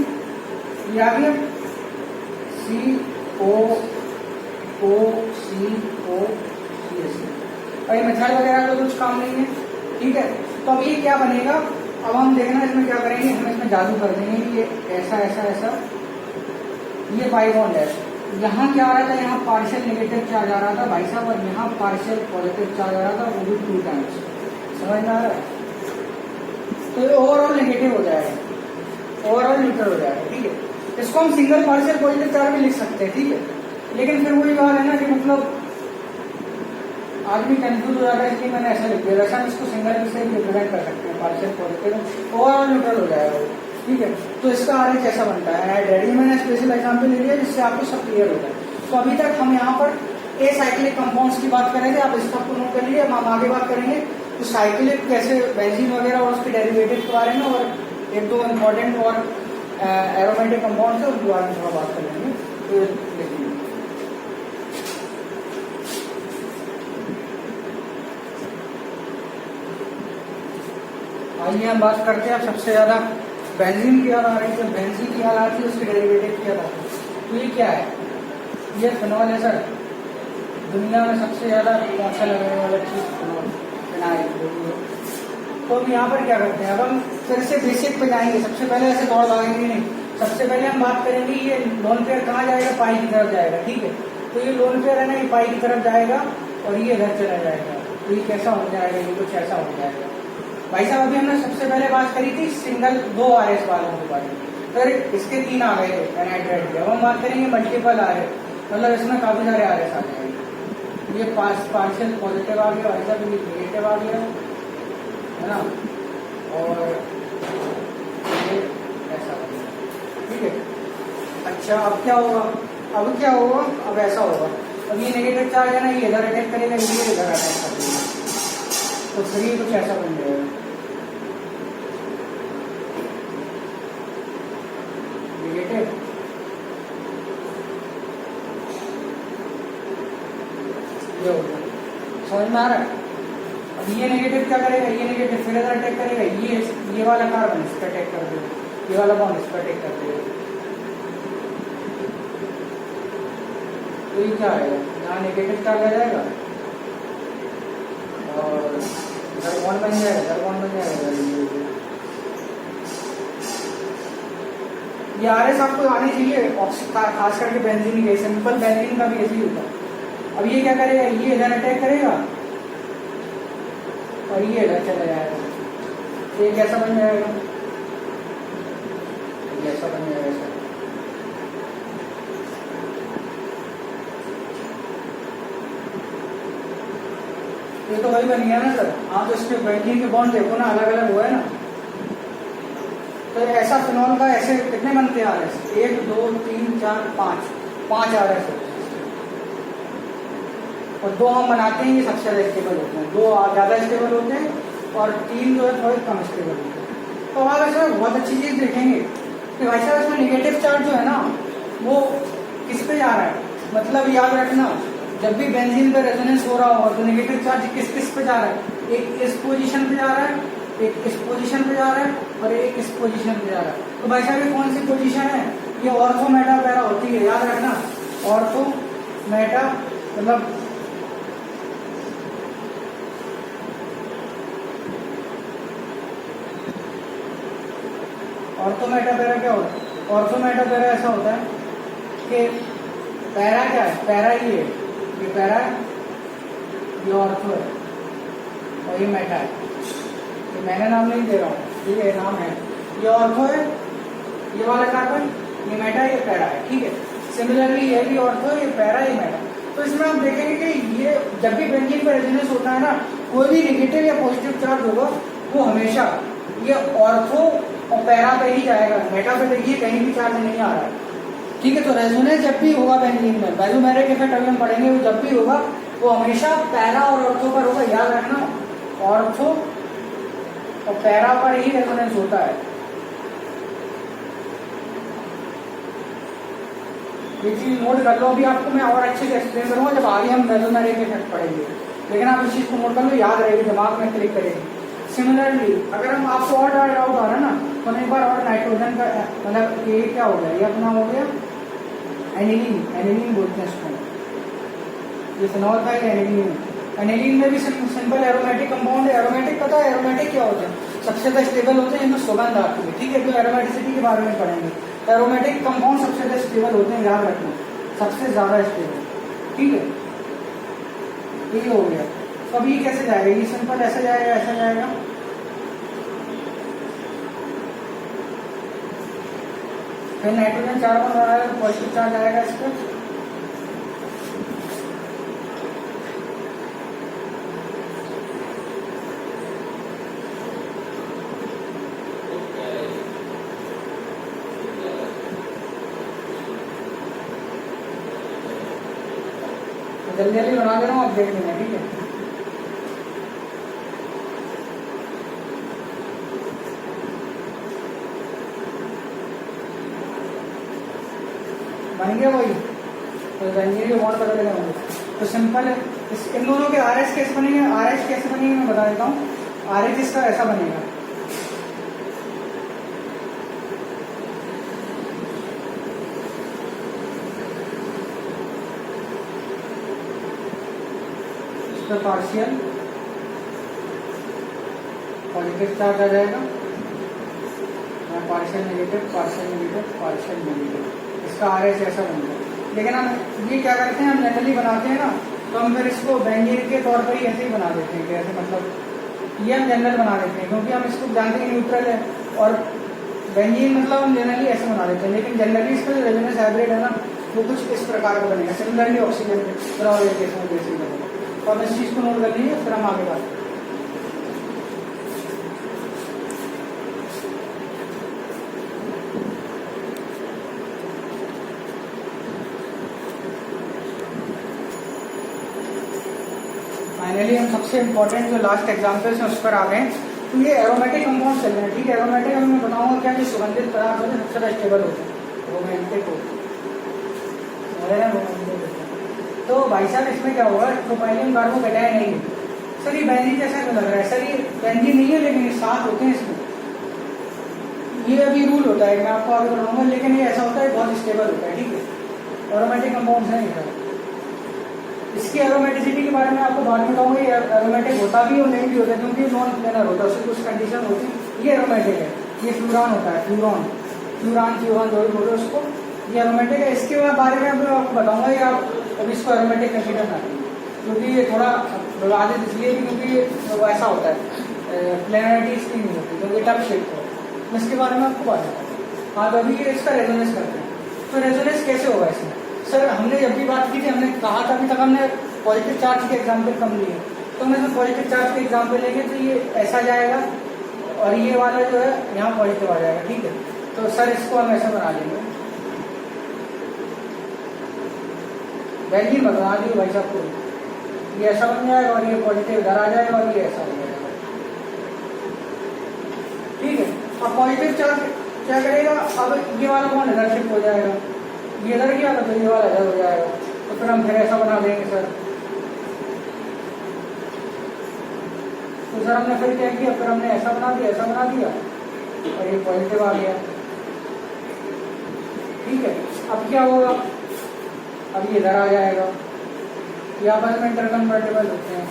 S1: ये आ गया, COCOCH3। और ये मेथड वगैरह का कुछ काम नहीं है। ठीक है, तो अब ये क्या बनेगा, अब हम देखना इसमें क्या करेंगे, हम इसमें जादू कर देंगे कि ये ऐसा ऐसा ऐसा, ये पाई बॉन्ड है, यहाँ क्या आ रहा था, यहाँ पार्शियल नेगेटिव चार्ज आ रहा था भाई साहब, और यहाँ पार्शियल पॉजिटिव चार्ज आ रहा था, वो भी 2 टाइम्स। समझ में आ रहा है, तो ये ओवरऑल नेगेटिव हो जाएगा, ओवरऑल न्यूट्रल हो जाएगा। ठीक है, इसको हम सिंगल पार्शियल पॉजिटिव चार्ज भी लिख सकते हैं। ठीक है, लेकिन फिर वही बात है ना कि मतलब आदमी कंफ्यूज हो जाता है, इसलिए मैंने ऐसा लिख दिया। वैसे हम इसको सिंगल से भी रिप्रेजेंट कर सकते हैं, पार्शियल पॉजिटिव, ओवरऑल न्यूट्रल हो जाएगा वो। ठीक है, तो इसका RS कैसा बनता है, एनहाइड्राइड, मैंने स्पेशल एग्जाम्पल ले लिया जिससे आपको सब क्लियर हो जाए। तो अभी तक हम यहाँ पर एसाइक्लिक कंपाउंड्स की बात करेंगे, आप इसका नोट कर लीजिए, हम आगे बात करेंगे तो साइक्लिक कैसे बेंजीन वगैरह और उसके डेरिवेटिव के बारे में, और 1-2 इम्पोर्टेंट और एरोमेटिक कंपाउंड है उनके बारे में थोड़ा बात कर लेंगे। तो देखिए आइए हम बात करते हैं। सबसे ज्यादा बेंजीन की याद आ रही है, बेंजीन की याद आती है, उसके डेरिवेटिव की याद आती है। तो ये क्या है, ये फिनॉल है सर। दुनिया में सबसे ज्यादा अच्छा लगने वाला चीज फिनॉल, फिनाइल। तो हम यहाँ पर क्या करते हैं, अब हम फिर से बेसिक पे जाएंगे। सबसे पहले ऐसे दौड़ लगाएंगे नहीं, सबसे पहले हम बात करेंगे ये लोन पेयर कहाँ जाएगा, पाई की तरफ जाएगा। ठीक है, तो ये लोन पेयर है ना, ये पाई की तरफ जाएगा और ये इधर चला जाएगा, तो ये कैसा हो जाएगा, ये कुछ ऐसा हो जाएगा। भाई साहब अभी हमने सबसे पहले बात करी थी सिंगल 2 RS वालों के बारे में, फिर इसके 3 आ गए थे एनहाइड्राइड के। अब हम बात करेंगे मल्टीपल RS, मतलब इसमें काफी सारे RS आ जाएंगे। ये पार्शियल पॉजिटिव आ गया, ऐसा भी नेगेटिव आ गया है ना, और ये ऐसा आ गया, ठीक है। अच्छा अब क्या होगा, अब ऐसा होगा, अब ये नेगेटिव चार्ज है ना, ये इधर अटैक करेगा, ये इधर अटैक करेगा, तो फिर ये कुछ ऐसा बन जाएगा। नेगेटिव ये हो गया, समझ में आ रहा है। अब ये नेगेटिव क्या करेगा, ये नेगेटिव फिर इधर अटैक करेगा, ये वाला कार्बन इस पर अटैक कर देगा, ये वाला बॉन्ड इस पर अटैक कर देगा, तो ये क्या आएगा, यहाँ नेगेटिव चार्ज आ जाएगा और इधर बॉन्ड बन जाएगा, ये RS आपको आने चाहिए, खास करके बेंजीन के, सिंपल बेंजीन का भी ऐसे ही होता है। अब ये क्या करेगा, ये इधर अटैक करेगा और ये इधर चला जाएगा, तो ये कैसा बन जाएगा, ये ऐसा बन जाएगा ऐसा। ये तो वही बन गया ना सर, आप इसके बेंजीन के बॉन्ड देखो ना, अलग अलग हुआ है ना, तो ऐसा फिनॉल का ऐसे कितने बनते हैं RS, 1 2 3 4 5 RS होते हैं, और 2 हम बनाते हैं, ये सबसे ज्यादा स्टेबल होते हैं, 2 ज्यादा स्टेबल होते हैं और 3 जो है थोड़े कम स्टेबल होते हैं। तो आप इसमें बहुत अच्छी चीज देखेंगे कि भाई साहब इसमें निगेटिव चार्ज जो है ना, वो किस पे जा रहा है, मतलब याद रखना जब भी बेंजीन पे रेजोनेंस हो रहा होगा तो नेगेटिव चार्ज किस किस पे जा रहा है, एक इस पोजीशन पे जा रहा है, एक इस पोजीशन पे जा रहा है और एक इस पोजीशन पे जा रहा है। तो भाई साहब ये कौन सी पोजीशन है, ये ऑर्थो मेटा पैरा होती है, याद रखना ऑर्थो मेटा, मतलब ऑर्थो मेटा पैरा क्या होता है, ऑर्थो मेटा पैरा ऐसा होता है कि पैरा क्या है, पैरा ये पैरा है, ये ऑर्थो है और ये मेटा है, ये मैंने नाम नहीं दे रहा हूँ, ठीक है, नाम है, ये ऑर्थो है, ये वाला कार्बन, ये मेटा, ये पैरा है, ठीक है। सिमिलरली ये भी ऑर्थो, ये पैरा, ये मेटा। तो इसमें आप देखेंगे कि ये जब भी बेंजीन पर रेजोनेंस होता है ना, कोई भी नेगेटिव या पॉजिटिव चार्ज होगा वो हमेशा ये ऑर्थो और पैरा पे ही जाएगा, मेटा पे देखिए कहीं भी चार्ज नहीं आ रहा है, ठीक है। तो रेजोनेंस जब भी होगा बेंजीन में, बेंजोमेरिक इफेक्ट अभी हम पढ़ेंगे, वो जब भी होगा वो हमेशा पैरा और ऑर्थो पर होगा, याद रखना ऑर्थो और पैरा पर ही रेजोनेंस होता है। ये चीज नोट कर लो, अभी आपको मैं और अच्छे से एक्सप्लेन करूंगा जब आगे हम मेसोमेरिक इफेक्ट पढ़ेंगे, लेकिन आप इस चीज को नोट कर लो, याद रहेगी, दिमाग में क्लिक करेगी। सिमिलरली अगर हम आपको और डाउट आ रहा है ना, तो एक बार और नाइट्रोजन का मतलब ये क्या हो गया, ये अपना हो गया एनिलीन बोलते हैं इसको, ये फिनॉल था, ये एनिलीन। एनिलीन में भी सिंपल एरोमेटिक कंपाउंड है। एरोमेटिक पता है एरोमेटिक क्या होता है, सबसे ज्यादा स्टेबल होते हैं, इनमें सुगंध आती है, ठीक है। तो एरोमेटिसिटी के बारे में पढ़ेंगे, एरोमेटिक कंपाउंड सबसे ज्यादा स्टेबल होते हैं, याद रखना सबसे ज्यादा स्टेबल, ठीक है। ये हो गया, तो अब ये कैसे जाएगा, ये सिंपल ऐसे जाएगा, ऐसा जाएगा, फिर नाइट्रोजन 4 बन रहा है, पॉजिटिव चार्ज आएगा इस पर, जल्दी जल्दी बना दे रहा हूँ, आप देख लेना, ठीक है। बन गया वही, तो बेंजीन बॉन्ड बदलेगा मुझे, तो सिंपल है। इन दोनों के RS कैसे बनेंगे, RS कैसे बनेंगे मैं बता देता हूँ। RH इसका ऐसा बनेगा, पार्शियल पॉजिटिव चार्ज आ जाएगा, partial negative, partial negative, partial negative, इसका RS ऐसा बन जाएगा। लेकिन हम ये क्या करते हैं, हम जनरली बनाते हैं ना, तो हम फिर इसको बेंजीन के तौर पर ही ऐसे ही बना देते हैं कि ऐसे मतलब ये हम जनरल बना देते हैं, क्योंकि हम इसको जानते हैं न्यूट्रल है, और बेंजीन मतलब हम जनरली ऐसे बना देते हैं। लेकिन जनरली इसका जो रेजोनेंस हाइब्रिड है ना, वो कुछ इस प्रकार का बनेगा, सिमिलरली ऑक्सीजन के। तो हम इस चीज को नोट कर लीजिए, फिर हम आगे बात करें। फाइनली हम सबसे इम्पोर्टेंट जो लास्ट एग्जाम्पल्स हैं उस पर आ गए हैं। तो ये एरोमेटिक कंपाउंड चल रहे हैं, ठीक है। एरोमेटिक मैं बताऊंगा क्या कि सुगंधित पदार्थ होते हैं सबसे ज्यादा स्टेबल होते हैं, रोमांटिक होते हैं। तो भाई साहब इसमें क्या होगा, प्रोपाइलिन कार्बोकैटायन नहीं है सर, ये बेंजीन जैसा क्यों लग रहा है सर, ये बेंजीन नहीं है लेकिन ये साथ होते हैं इसमें। ये अभी रूल होता है, मैं आपको आगे बताऊंगा, लेकिन ये ऐसा होता है बहुत स्टेबल होता है, ठीक है। एरोमेटिक कंपाउंड है ये। इसकी एरोमेटिसिटी के बारे में आपको बाद में बताऊंगा, ये एरोमेटिक होता भी और नहीं भी होता है, क्योंकि नॉन प्लेनर होता है, उसकी कुछ कंडीशन होती है। ये एरोमेटिक है, ये फ्लूरान होता है, फ्लूरान जो भी बोले उसको, ये एरोमेटिक है। इसके बारे में मैं आपको बताऊंगा, ये आप अभी इसको एरोमेटिक कंसीडर ना करें, क्योंकि ये थोड़ा विवादित इसलिए भी क्योंकि वो ऐसा होता है, प्लेनरिटी इसकी नहीं होती, क्योंकि टफ शेप हो। इसके बारे में आपको बात बताऊंगा। हाँ, तो अभी इसका रेजोनेंस करते हैं। तो रेजोनेंस कैसे होगा इसमें सर, हमने जब भी बात की थी, हमने कहा था अभी तक हमने पॉजिटिव चार्ज के एग्जाम्पल कम लिए, तो हम इसमें पॉजिटिव चार्ज के एग्जाम्पल लेंगे तो ये ऐसा जाएगा और ये वाला जो है यहाँ पॉजिटिव आ जाएगा, ठीक है। तो सर इसको हम ऐसा बना लेंगे, बेंजीन बता दिए भाई साहब को, ये ऐसा बन जाएगा और ये पॉजिटिव इधर आ जाएगा और ये ऐसा हो जाएगा, ठीक है। अब पॉजिटिव चार्ज क्या करेगा, अब ये वाला कौन इधर शिफ्ट हो जाएगा, ये इधर गया था तो ये वाला इधर हो जाएगा, तो फिर हम फिर ऐसा बना देंगे सर। तो सर हमने फिर क्या किया, फिर हमने ऐसा बना दिया और ये पॉजिटिव आ गया, ठीक है। अब क्या होगा, अब ये इधर आ जाएगा, ये आपस में इंटरकन्वर्टेबल होते हैं।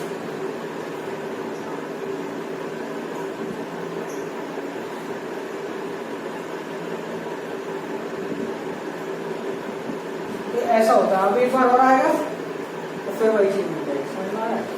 S1: ऐसा होता है। अब एक बार और आएगा तो फिर वही चीज मिल जाएगी, समझ में आ रहा है।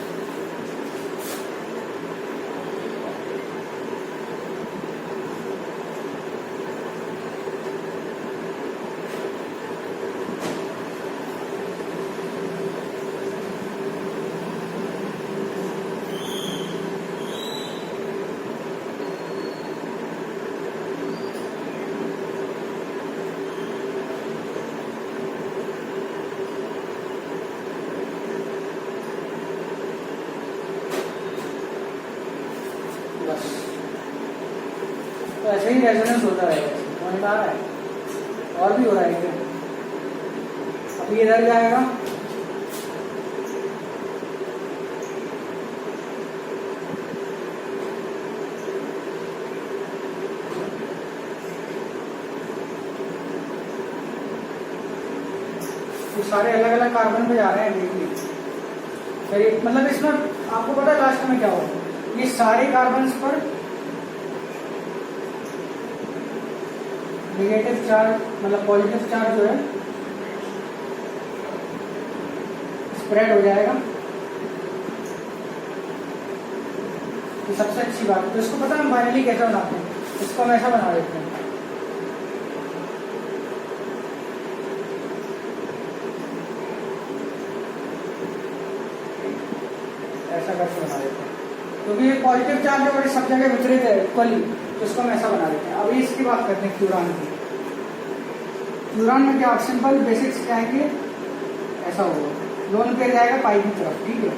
S1: तो ऐसे ही रेजोनेंस होता रहेगा, समझ में आ रहा है। और भी हो रहा है क्या, अब ये इधर जाएगा, तो सारे अलग अलग कार्बन पे जा रहे हैं देखिए। फिर मतलब इसमें आपको पता है लास्ट में क्या होगा, ये सारे कार्बन्स पर नेगेटिव चार्ज मतलब पॉजिटिव चार्ज जो है स्प्रेड हो जाएगा। ये सबसे अच्छी बात है। तो इसको पता है हम फाइनली कैसे बनाते हैं, इसको हम ऐसा बना देते हैं, ऐसा करके बना देते हैं, क्योंकि ये पॉजिटिव चार्ज है और सब जगह वितरित है इक्वली, तो इसको हम ऐसा बना देते हैं। अभी इसकी बात करते हैं फ्लूरान की। फ्लूरान में क्या सिंपल बेसिक्स क्या है कि ऐसा होगा, लोन पेयर जाएगा पाई की तरफ, ठीक है।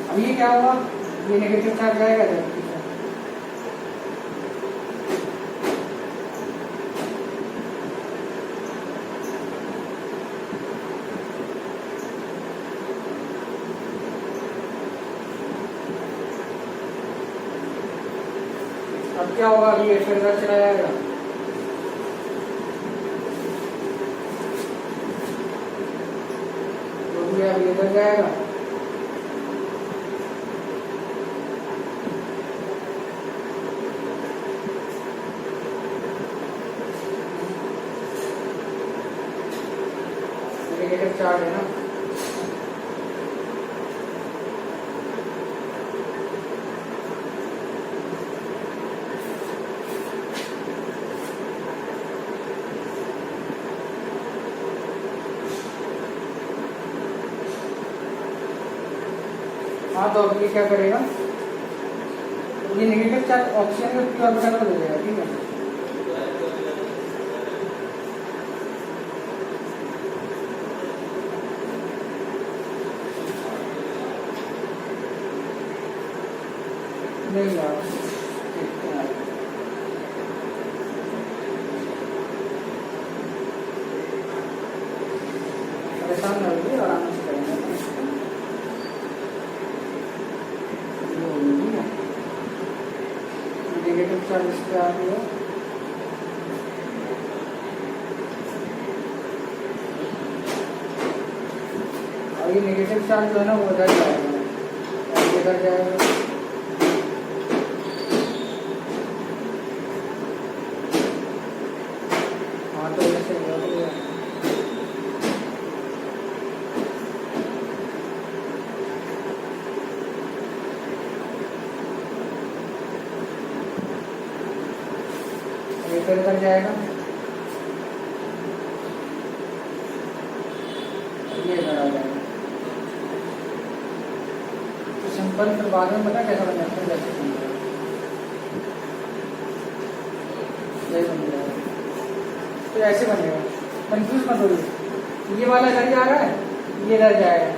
S1: अब ये क्या होगा, ये नेगेटिव चार्ज जाएगा इधर, अब क्या होगा, अभी ये फिर इधर चला जाएगा, तो भी अभी इधर जाएगा, नेगेटिव चार्ज है ना, हाँ तो अब ये क्या करेगा, ये नेगेटिव चार्ज ऑक्सीजन का p ऑर्बिटल में दे देगा, ठीक है। नहीं यार देखते हैं, परेशान ना होइए, आराम से करेंगे। नेगेटिव चार्ज इस पे आ गया, और ये नेगेटिव चार्ज जो है ना वो उधर जाएगा, इधर जाएगा, हाँ तो ऐसे हो गया। ये फिर कर जाएगा, ये इधर आ जाएगा। तो सिंपल फिर बाद में पता कैसा बन जाता है, जैसे बन जाएगा, जैसे बन जाएगा, तो ऐसे बनेगा। कंफ्यूज मत होइए, ये वाला इधर जा रहा है, ये इधर जाएगा,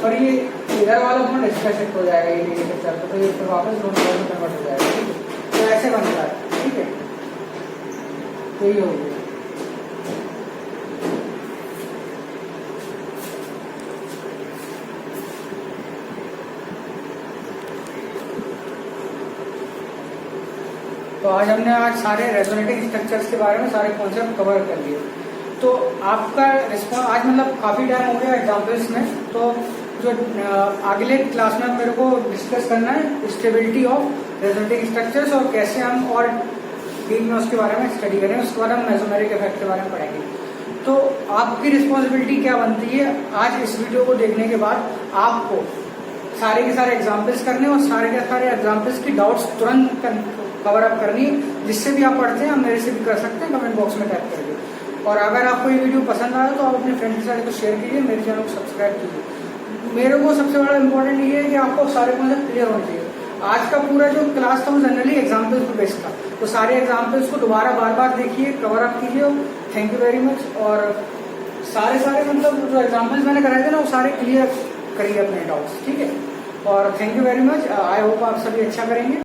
S1: और ये इधर वाला थोड़ा डिस्कनेक्ट हो जाएगा, ये नेगेटिव चार्ज, तो ये फिर वापस दोनों में कन्वर्ट हो जाएगा, ठीक है। तो ऐसे बनता है, ठीक है, यही हो गया। तो आज सारे रेजोनेटिंग स्ट्रक्चर्स के बारे में सारे कॉन्सेप्ट कवर कर लिए। तो आपका रिस्पॉन्स आज मतलब काफी टाइम हो गया एग्जाम्पल्स में, तो जो अगले क्लास में मेरे को डिस्कस करना है स्टेबिलिटी ऑफ रेजोनेटिंग स्ट्रक्चर्स, और कैसे हम और डीप में उसके बारे में स्टडी करें, उसके बाद हम मेसोमेरिक इफेक्ट के बारे में पढ़ेंगे। तो आपकी रिस्पॉन्सिबिलिटी क्या बनती है, आज इस वीडियो को देखने के बाद आपको सारे के सारे एग्जाम्पल्स करने और सारे के सारे एग्जाम्पल्स की डाउट्स तुरंत कवर अप करनी है। जिससे भी आप पढ़ते हैं आप मेरे से भी कर सकते हैं, कमेंट बॉक्स में टाइप करके। और अगर आपको ये वीडियो पसंद आया तो आप अपने फ्रेंड के साथ इसको शेयर कीजिए, मेरे चैनल को सब्सक्राइब कीजिए। मेरे को सबसे बड़ा इंपॉर्टेंट ये है कि आपको सारे कॉन्सेप्ट क्लियर होने चाहिए। आज का पूरा जो क्लास था वो जनरली एग्जाम्पल्स पर बेस्ड था, तो सारे एग्जाम्पल्स को दोबारा बार बार देखिए, कवर अप कीजिए। Thank you very much. और सारे मतलब जो एग्जाम्पल्स मैंने कराए थे ना वो सारे क्लियर करिए अपने डाउट्स, ठीक है। और thank you very much. I hope आप सभी अच्छा करेंगे।